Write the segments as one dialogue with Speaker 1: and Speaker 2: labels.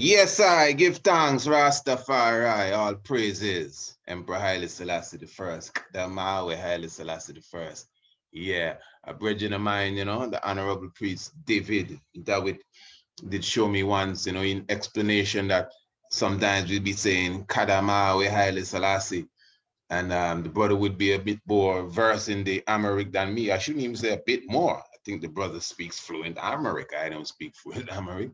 Speaker 1: Yes, I give thanks, Rastafari, all praises. Emperor Haile Selassie the First, Damawe Haile Selassie the First. Yeah, a brethren of mine, the Honorable Priest David did show me once, in explanation that sometimes we'd be saying Kadamawe Haile Selassie, and the brother would be a bit more versed in the Amharic than me. I shouldn't even say a bit more. I think the brother speaks fluent Amharic. I don't speak fluent Amharic.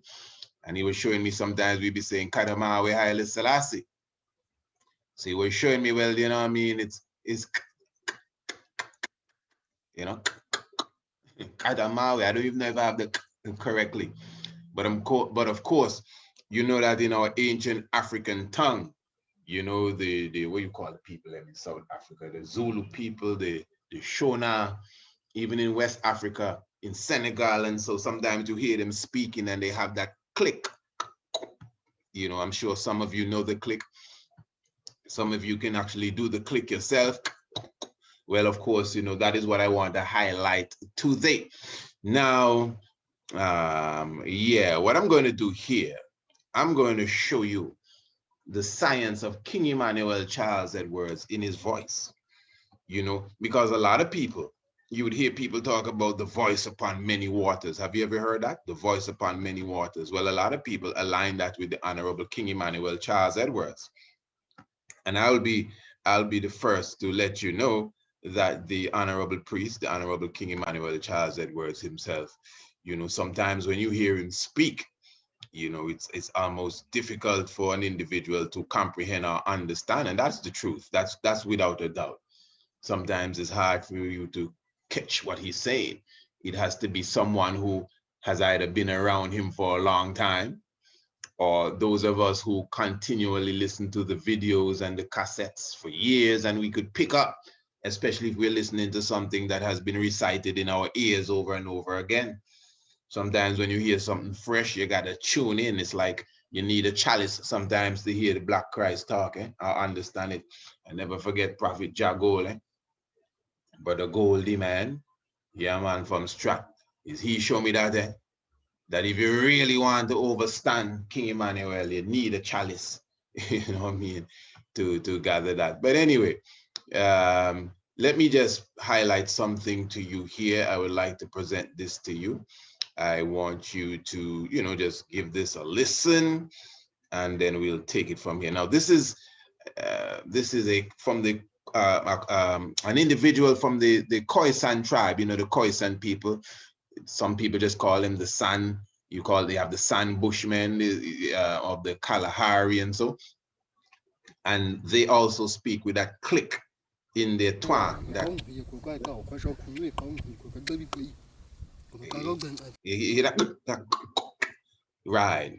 Speaker 1: And he was showing me sometimes we'd be saying Kadamawe Haile Selassie. So he was showing me, well, you know what I mean? It's you know, Kadamawe. I don't even know if I have the correctly. But of course, you know that in our ancient African tongue, the what you call the people in South Africa, the Zulu people, the Shona, even in West Africa, in Senegal, and so sometimes you hear them speaking and they have that click. I'm sure some of you know the click. Some of you can actually do the click yourself. Well, of course, that is what I want to highlight today. Now, what I'm going to do here, I'm going to show you the science of King Emmanuel Charles Edwards in his voice, because a lot of people, you would hear people talk about the voice upon many waters. Have you ever heard that? The voice upon many waters. Well, a lot of people align that with the Honorable King Emmanuel Charles Edwards. And I'll be the first to let you know that the Honorable Priest, the Honorable King Emmanuel Charles Edwards himself, sometimes when you hear him speak, it's almost difficult for an individual to comprehend or understand. And that's the truth. That's without a doubt. Sometimes it's hard for you to catch what he's saying. It has to be someone who has either been around him for a long time, or those of us who continually listen to the videos and the cassettes for years, and we could pick up, especially if we're listening to something that has been recited in our ears over and over again. Sometimes when you hear something fresh, you got to tune in. It's like you need a chalice sometimes to hear the Black Christ talking. I understand it. I never forget Prophet Jagol, but the Goldie man, yeah man, from Strat, is he show me that if you really want to overstand King Emmanuel, you need a chalice, you know what I mean, to gather that. But anyway, let me just highlight something to you here. I would like to present this to you. I want you to, just give this a listen, and then we'll take it from here. Now, this is from the an individual from the Khoisan tribe. The Khoisan people. Some people just call him the San. They have the San Bushmen of the Kalahari and so. And they also speak with that click in their twang. Right.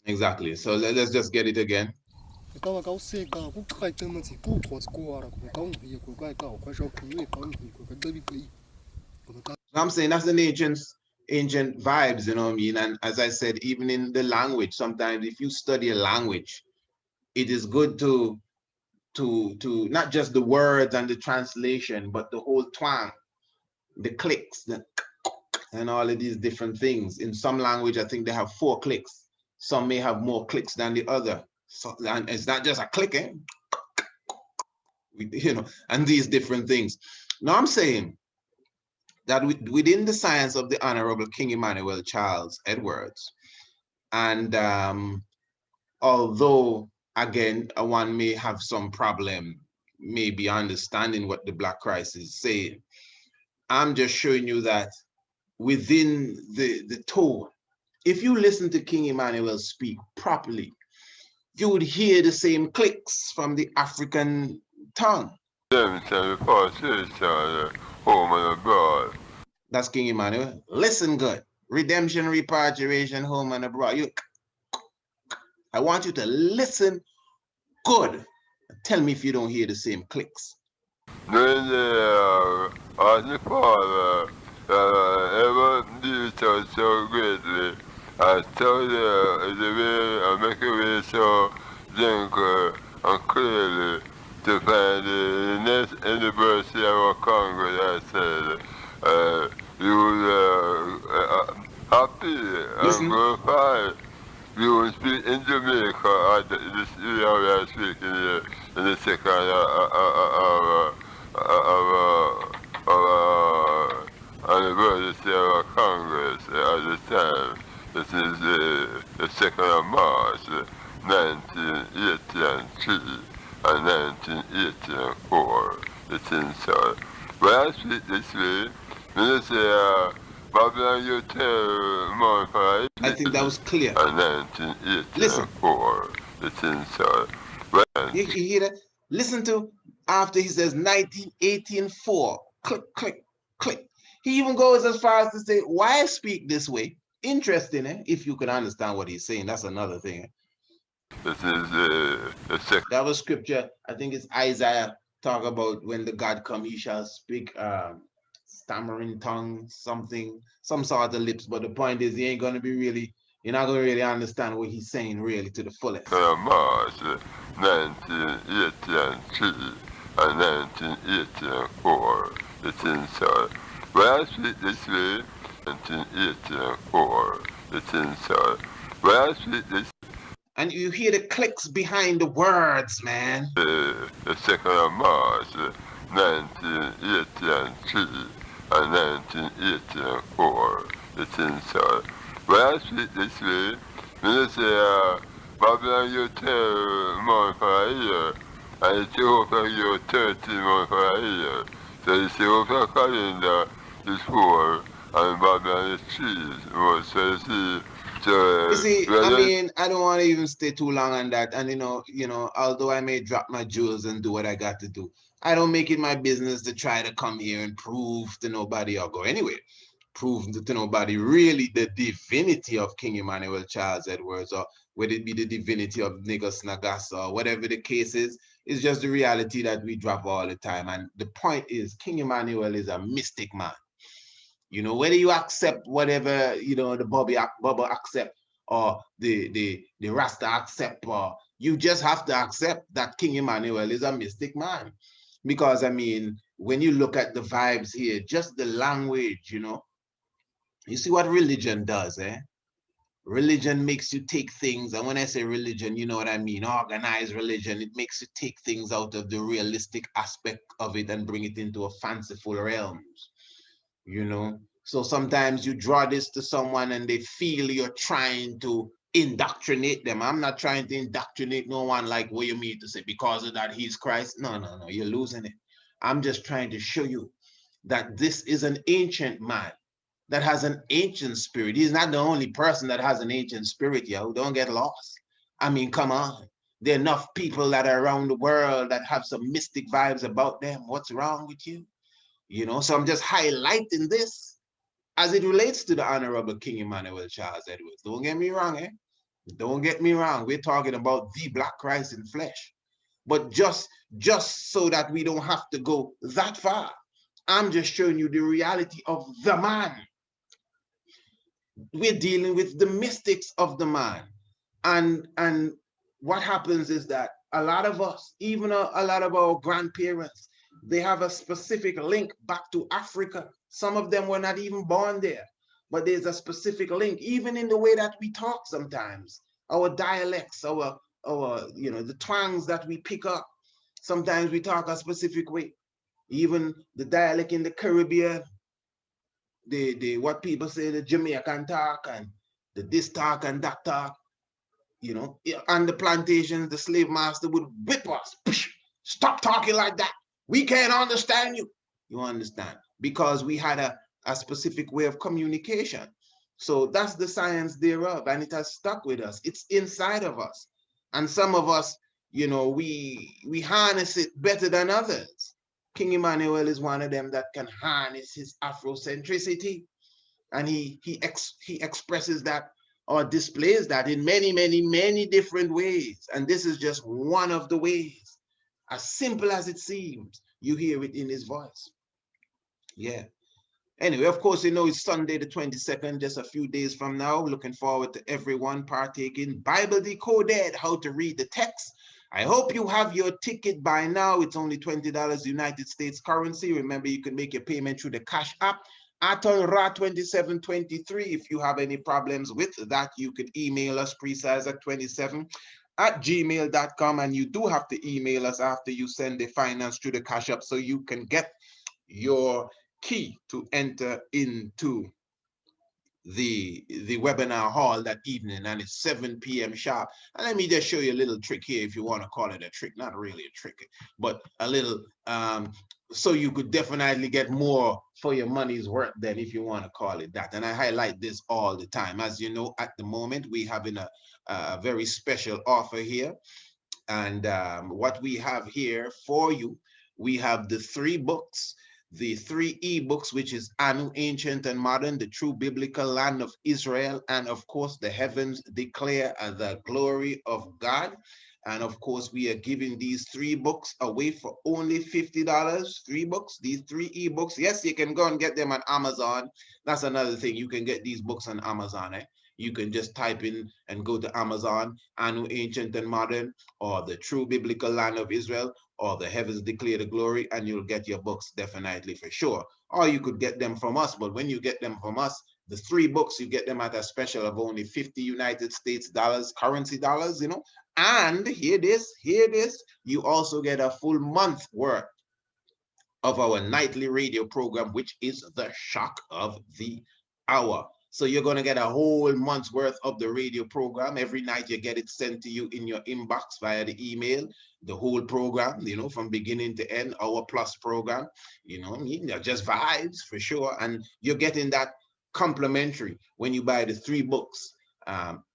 Speaker 1: Exactly. So let's just get it again. I'm saying that's an ancient vibes, you know what I mean? And as I said, even in the language, sometimes if you study a language, it is good to not just the words and the translation, but the whole twang, the clicks, and all of these different things. In some language, I think they have 4 clicks. Some may have more clicks than the other. So, and it's not just a clicking, and these different things. Now I'm saying that within the science of the Honorable King Emmanuel Charles Edwards, and although again one may have some problem maybe understanding what the Black Christ is saying, I'm just showing you that within the tone, if you listen to King Emmanuel speak properly, you would hear the same clicks from the African tongue. That's King Emmanuel. Listen good. Redemption, repatriation, home and abroad. I want you to listen good. Tell me if you don't hear the same clicks.
Speaker 2: As Father, ever do so greatly, I tell the way I make a way so gentle and clearly to find the next anniversary of our Congress. I said, you happy and
Speaker 1: Listen.
Speaker 2: glorified we will speak in Jamaica at this area we are speaking here in the second anniversary of our Congress at the time. This is the 2nd of March, 1983 and 1984. It's inside. When I speak this way, when I say, Babylon, you tell more for
Speaker 1: I think that was clear.
Speaker 2: and
Speaker 1: Listen,
Speaker 2: 1984. It's inside. When
Speaker 1: you hear that? Listen to after he says 1984. Click, click, click. He even goes as far as to say, why speak this way? Interesting, eh? If you can understand what he's saying, that's another thing. Eh?
Speaker 2: this is the second.
Speaker 1: That was scripture. I think it's Isaiah talk about when the God come, he shall speak stammering tongue, something, some sort of lips. But the point is, he ain't gonna be really, you're not gonna really understand what he's saying really to the fullest.
Speaker 2: March 1983 and 1984. It's inside. When I speak this way, 1984. It's inside. When I speak this
Speaker 1: And you hear the clicks behind the words, man.
Speaker 2: the 2nd of March 1983 and 1984. It's inside. When I speak this way, when I say, Babylon, you tell more for a year, and Ethiopia, you 30 more for a year. So Ethiopia calendar is 4, and Babylon is 3. So you see,
Speaker 1: You see, I mean, I don't want to even stay too long on that. And although I may drop my jewels and do what I got to do, I don't make it my business to try to come here and prove to nobody or go anywhere. Prove to nobody really the divinity of King Emmanuel Charles Edwards, or whether it be the divinity of Niggas Nagasa or whatever the case is. It's just the reality that we drop all the time. And the point is, King Emmanuel is a mystic man. Whether you accept whatever, the Bubba accept, or the Rasta accept, or you just have to accept that King Emmanuel is a mystic man. Because, I mean, when you look at the vibes here, just the language, you see what religion does, eh? Religion makes you take things, and when I say religion, you know what I mean, organized religion, it makes you take things out of the realistic aspect of it and bring it into a fanciful realms. So sometimes you draw this to someone and they feel you're trying to indoctrinate them. I'm not trying to indoctrinate no one like what you mean to say because of that he's Christ. No, you're losing it. I'm just trying to show you that this is an ancient man that has an ancient spirit. He's not the only person that has an ancient spirit, yo. Don't get lost. I mean, come on. There are enough people that are around the world that have some mystic vibes about them. What's wrong with you? So I'm just highlighting this as it relates to the Honorable King Emmanuel Charles Edwards. Don't get me wrong, eh? Don't get me wrong. We're talking about the Black Christ in flesh. But just so that we don't have to go that far, I'm just showing you the reality of the man. We're dealing with the mystics of the man. And what happens is that a lot of us, even a lot of our grandparents, they have a specific link back to Africa. Some of them were not even born there, but there's a specific link, even in the way that we talk sometimes. Our dialects, our the twangs that we pick up. Sometimes we talk a specific way. Even the dialect in the Caribbean, the what people say, the Jamaican talk and the this talk and that talk. On the plantations, the slave master would whip us. Stop talking like that. We can't understand you. You understand? Because we had a specific way of communication. So that's the science thereof, and it has stuck with us. It's inside of us. And some of us, we harness it better than others. King Emmanuel is one of them that can harness his Afrocentricity, and he expresses that or displays that in many, many, many different ways. And this is just one of the ways. As simple as it seems, you hear it in his voice. Yeah. Anyway, of course, it's Sunday the 22nd, just a few days from now. Looking forward to everyone partaking. Bible Decoded, how to read the text. I hope you have your ticket by now. It's only $20 United States currency. Remember, you can make your payment through the Cash App. Atolra2723. If you have any problems with that, you could email us precise27@gmail.com, and you do have to email us after you send the finance through the Cash App so you can get your key to enter into the webinar hall that evening, and it's 7 p.m. sharp. And let me just show you a little trick here, if you want to call it a trick. Not really a trick, but a little so you could definitely get more for your money's worth, than if you want to call it that. And I highlight this all the time. As you know, at the moment we're having a very special offer here. And what we have here for you, we have the 3 books, the 3 ebooks, which is Anu, Ancient and Modern, the True Biblical Land of Israel, and of course, the Heavens Declare the Glory of God. And of course, we are giving these 3 books away for only $50. 3 books, these 3 ebooks. Yes, you can go and get them on Amazon. That's another thing. You can get these books on Amazon. You can just type in and go to Amazon, Anu, Ancient and Modern, or the True Biblical Land of Israel, or the Heavens Declare the Glory, and you'll get your books definitely for sure. Or you could get them from us, but when you get them from us, the 3 books, you get them at a special of only 50 United States dollars, currency dollars, And hear this, you also get a full month worth of our nightly radio program, which is the Shock of the Hour. So you're going to get a whole month's worth of the radio program. Every night you get it sent to you in your inbox via the email, the whole program, from beginning to end, Hour Plus program, just vibes for sure. And you're getting that complimentary when you buy the 3 books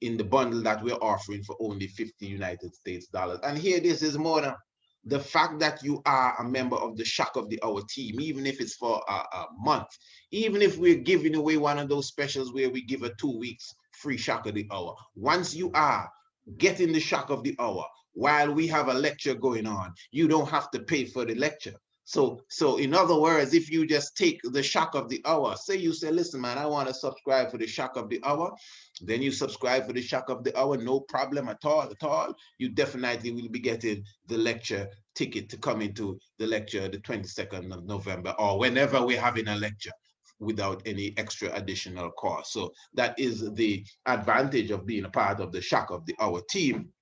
Speaker 1: in the bundle that we're offering for only 50 United States dollars. And here, this is more than the fact that you are a member of the Shock of the Hour team, even if it's for a month, even if we're giving away one of those specials where we give a 2 weeks free Shock of the Hour. Once you are getting the Shock of the Hour while we have a lecture going on, you don't have to pay for the lecture. So in other words, if you just take the Shock of the Hour, say, listen, man, I want to subscribe for the Shock of the Hour, then you subscribe for the Shock of the Hour, no problem at all. You definitely will be getting the lecture ticket to come into the lecture the 22nd of November, or whenever we're having a lecture, without any extra additional cost. So that is the advantage of being a part of the Shock of the Hour team.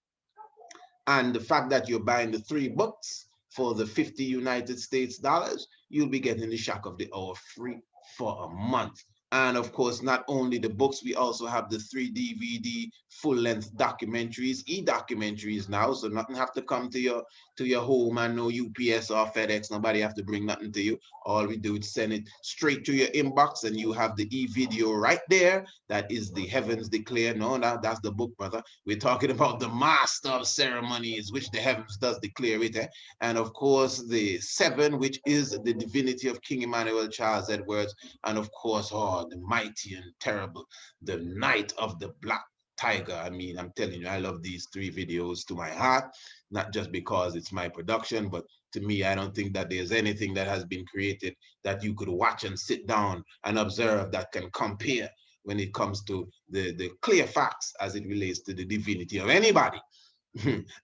Speaker 1: And the fact that you're buying the 3 books for the 50 United States dollars, you'll be getting the Shock of the Hour free for a month. And of course, not only the books, we also have the 3 DVD full-length documentaries, e-documentaries now. So nothing have to come to your home, and no UPS or FedEx. Nobody have to bring nothing to you. All we do is send it straight to your inbox, and you have the e-video right there. That is the Heavens Declare. No, that's the book, brother. We're talking about the Master of Ceremonies, which the heavens does declare it. And of course, the 7, which is the divinity of King Emmanuel Charles Edwards. And of course, the mighty and terrible, the Night of the Black Tiger. I mean, I'm telling you, I love these 3 videos to my heart, not just because it's my production, but to me, I don't think that there's anything that has been created that you could watch and sit down and observe that can compare when it comes to the clear facts as it relates to the divinity of anybody.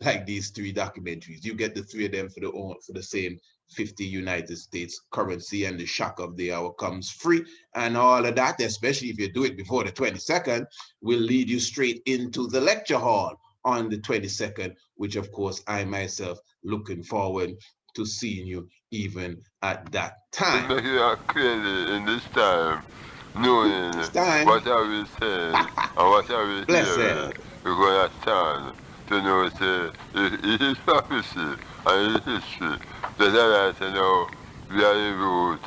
Speaker 1: Like these 3 documentaries, you get the 3 of them for the same 50 United States currency, and the Shock of the Hour comes free. And all of that, especially if you do it before the 22nd, will lead you straight into the lecture hall on the 22nd, which of course I myself looking forward to seeing you even at that time.
Speaker 2: Make it clearly in this time, knowing what I will say and what I will hear, we're going to stand to know it is prophecy and it is history. The that I know we are in root,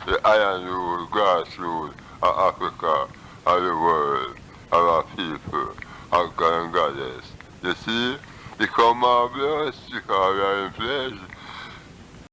Speaker 2: the iron root, grass root of Africa, of the world, of our people, of God and goddess. You see, become marvelous because we are in flesh,